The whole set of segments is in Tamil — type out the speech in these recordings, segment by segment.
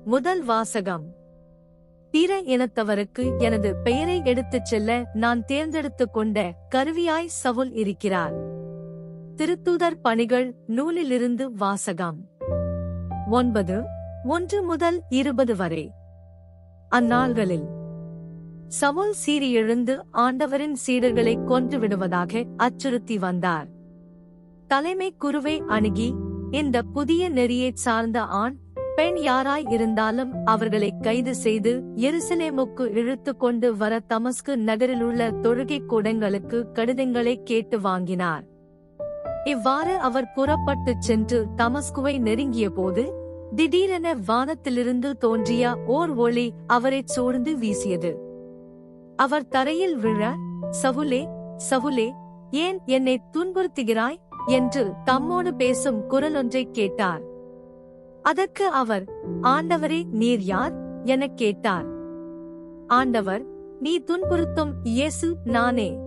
முதல் வாசகம். பிற இனத்தவருக்கு எனது பெயரை எடுத்துச் செல்ல நான் தேர்ந்தெடுத்துக் கொண்ட கருவியாய் சவுல் இருக்கிறார். திருத்தூதர் பணிகள் நூலிலிருந்து வாசகம். 9:1-20 வரை. அந்நாள்களில் சவுல் சீறி எழுந்து ஆண்டவரின் சீடர்களை கொன்று விடுவதாக அச்சுறுத்தி வந்தார். தலைமை குருவை அணுகி, இந்த புதிய நெறியைச் சார்ந்த ஆண் பெண் யாராய் இருந்தாலும் அவர்களை கைது செய்து எருசலேமுக்கு இழுத்து கொண்டு வர தமஸ்கு நகரிலுள்ள தொழுகை கூடங்களுக்கு கடிதங்களை கேட்டு வாங்கினார். இவ்வாறு அவர் புறப்பட்டுச் சென்று தமஸ்குவை நெருங்கிய போது திடீரென வானத்திலிருந்து தோன்றிய ஓர் ஒளி அவரைச் சூழ்ந்து வீசியது. அவர் தரையில் விழ, சவுலே, சவுலே, ஏன் என்னை துன்புறுத்துகிறாய் என்று தம்மோடு பேசும் குரலொன்றைக் கேட்டார். அதற்கு அவர், ஆண்டவரே, நீர் யார் எனக் கேட்டார். ஆண்டவர், நீ துன்புறுத்தும் இயேசு நானே.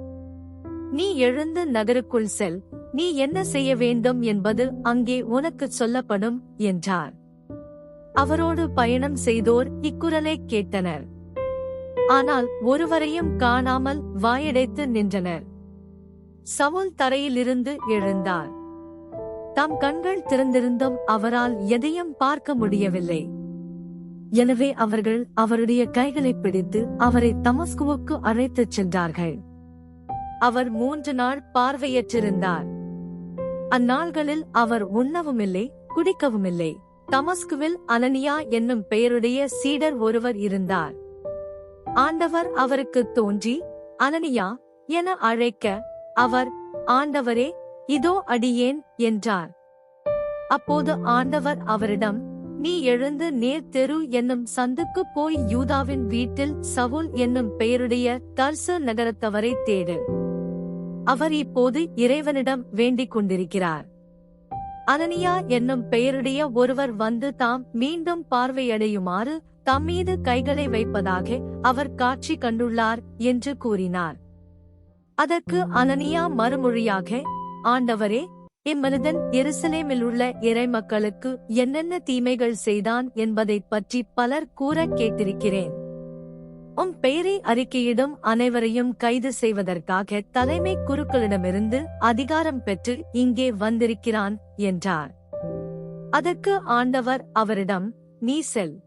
நீ எழுந்து நகருக்குள் செல், நீ என்ன செய்ய வேண்டும் என்பது அங்கே உனக்குச் சொல்லப்படும் என்றார். அவரோடு பயணம் செய்தோர் இக்குரலைக் கேட்டனர். ஆனால் ஒருவரையும் காணாமல் வாயடைத்து நின்றனர். சவுல் தரையிலிருந்து எழுந்தார். தம் கண்கள் திறந்திருந்தும் அவரால் எதையும் பார்க்க முடியவில்லை. எனவே அவர்கள் அவருடைய கைகளைப் பிடித்து அவரை தமஸ்குவுக்கு அழைத்துச் சென்றார்கள். அவர் 3 நாள் பார்வையற்றிருந்தார். அந்நாள்களில் அவர் உண்ணவுமில்லை, குடிக்கவுமில்லை. தமஸ்குவில் அனனியா என்னும் பெயருடைய சீடர் ஒருவர் இருந்தார். ஆண்டவர் அவருக்குத் தோன்றி, அனனியா என அழைக்க, அவர், ஆண்டவரே, இதோ அடியேன் என்றார். அப்போது ஆண்டவர் அவரிடம், நீ எழுந்து நேர் தெரு என்னும் சந்துக்குப் போய் யூதாவின் வீட்டில் சவுல் என்னும் பெயருடைய தர்சு நகரத்தவரை தேடு. அவர் இப்போது இறைவனிடம் வேண்டிக் கொண்டிருக்கிறார். அனனியா என்னும் பெயருடைய ஒருவர் வந்து தாம் மீண்டும் பார்வையடையுமாறு தம்மீது கைகளை வைப்பதாக அவர் காட்சி கண்டுள்ளார் என்று கூறினார். அதற்கு அனனியா மறுமொழியாக, ஆண்டவரே, இம்மனிதன் எருசலேமிலுள்ள இறைமக்களுக்கு என்னென்ன தீமைகள் செய்தான் என்பதைப் பற்றி பலர் கூறக் கேட்டிருக்கிறேன். உம் பெயரை அறிக்கையிடும் அனைவரையும் கைது செய்வதற்காக தலைமை குருக்களிடமிருந்து அதிகாரம் பெற்று இங்கே வந்திருக்கிறான் என்றார். அதற்கு ஆண்டவர் அவரிடம், நீ செல்.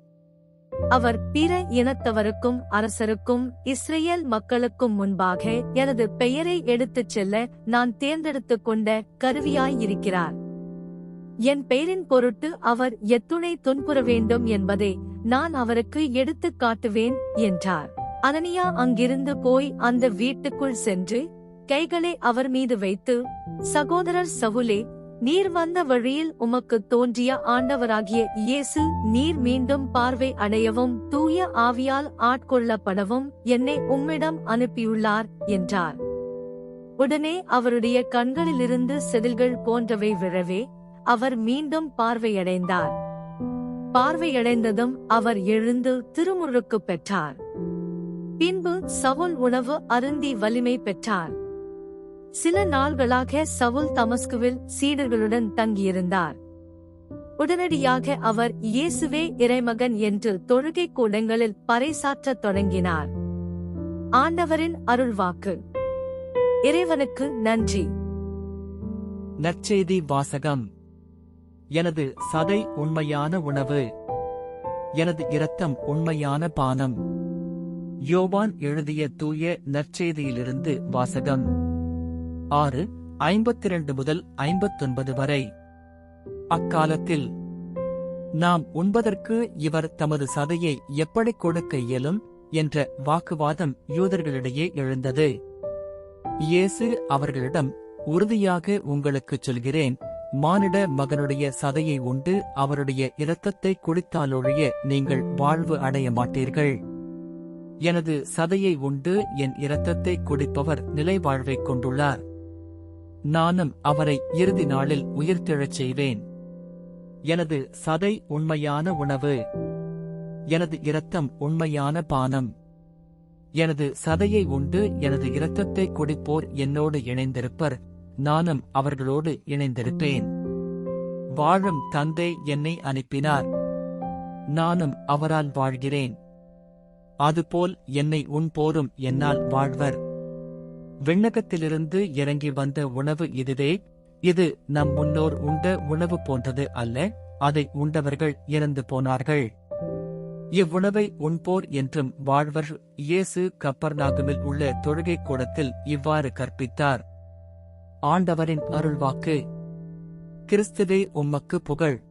அவர் பிற இனத்தவருக்கும் அரசருக்கும் இஸ்ரேல் மக்களுக்கும் முன்பாக எனது பெயரை எடுத்துச் செல்ல நான் தேர்ந்தெடுத்துக் கொண்ட கருவியாயிருக்கிறார். என் பெயரின் பொருட்டு அவர் எத்துணை துன்புற வேண்டும் என்பதை நான் அவருக்கு எடுத்துக் காட்டுவேன் என்றார். அனனியா அங்கிருந்து போய் அந்த வீட்டுக்குள் சென்று கைகளை அவர் மீது வைத்து, சகோதரர் சவுலே, நீர் வந்த வழியில் உமக்கு தோன்றிய ஆண்டவராகிய இயேசு நீர் மீண்டும் பார்வை அடையவும் தூய ஆவியால் ஆட்கொள்ளப்படவும் என்னை உம்மிடம் அனுப்பியுள்ளார் என்றார். உடனே அவருடைய கண்களிலிருந்து செதில்கள் போன்றவை விழவே அவர் மீண்டும் பார்வையடைந்தார். பார்வையடைந்ததும் அவர் எழுந்து திருமுழுக்கு பெற்றார். பின்பு சவுல் உணவு அருந்தி வலிமை பெற்றார். சில நாள்களாக சவுல் தமஸ்குவில் சீடர்களுடன் தங்கியிருந்தார். உடனடியாக அவர் இயேசுவே இறைமகன் என்று தொழுகை கூடங்களில் பறைசாற்றத் தொடங்கினார். ஆண்டவரின் அருள்வாக்கு. இறைவனுக்கு நன்றி. நற்செய்தி வாசகம். எனது சதை உண்மையான உணவு, எனது இரத்தம் உண்மையான பானம். யோவான் எழுதிய தூய நற்செய்தியிலிருந்து வாசகம். 6:52 முதல் 59 வரை. அக்காலத்தில், நாம் உண்பதற்கு இவர் தமது சதையை எப்படி கொடுக்க இயலும் என்ற வாக்குவாதம் யூதர்களிடையே எழுந்தது. இயேசு அவர்களிடம், உறுதியாக உங்களுக்குச் சொல்கிறேன், மானிட மகனுடைய சதையை உண்டு அவருடைய இரத்தத்தை குடித்தாலொழிய நீங்கள் வாழ்வு அடைய மாட்டீர்கள். எனது சதையை உண்டு என் இரத்தத்தை குடிப்பவர் நிலைவாழ்வைக் கொண்டுள்ளார். நானும் அவரை இறுதி நாளில் உயிர்த்தெழச் செய்வேன். எனது சதை உண்மையான உணவு, எனது இரத்தம் உண்மையான பானம். எனது சதையை உண்டு எனது இரத்தத்தை குடிப்போர் என்னோடு இணைந்திருப்பர், நானும் அவர்களோடு இணைந்திருப்பேன். வாழும் தந்தை என்னை அனுப்பினார், நானும் அவரால் வாழ்கிறேன். அதுபோல் என்னை உண்போரும் என்னால் வாழ்வர். விண்ணகத்திலிருந்து இறங்கி வந்த உணவு இதுவே. இது நம் முன்னோர் உண்ட உணவு போன்றது அல்ல, அதை உண்டவர்கள் இறந்து போனார்கள். இவ்வுணவை உண்போர் என்றும் வாழ்வர். இயேசு கப்பர்நாகுமில் உள்ள தொழுகைக் கூடத்தில் இவ்வாறு கற்பித்தார். ஆண்டவரின் அருள்வாக்கு. கிறிஸ்துவே உமக்கு புகழ்.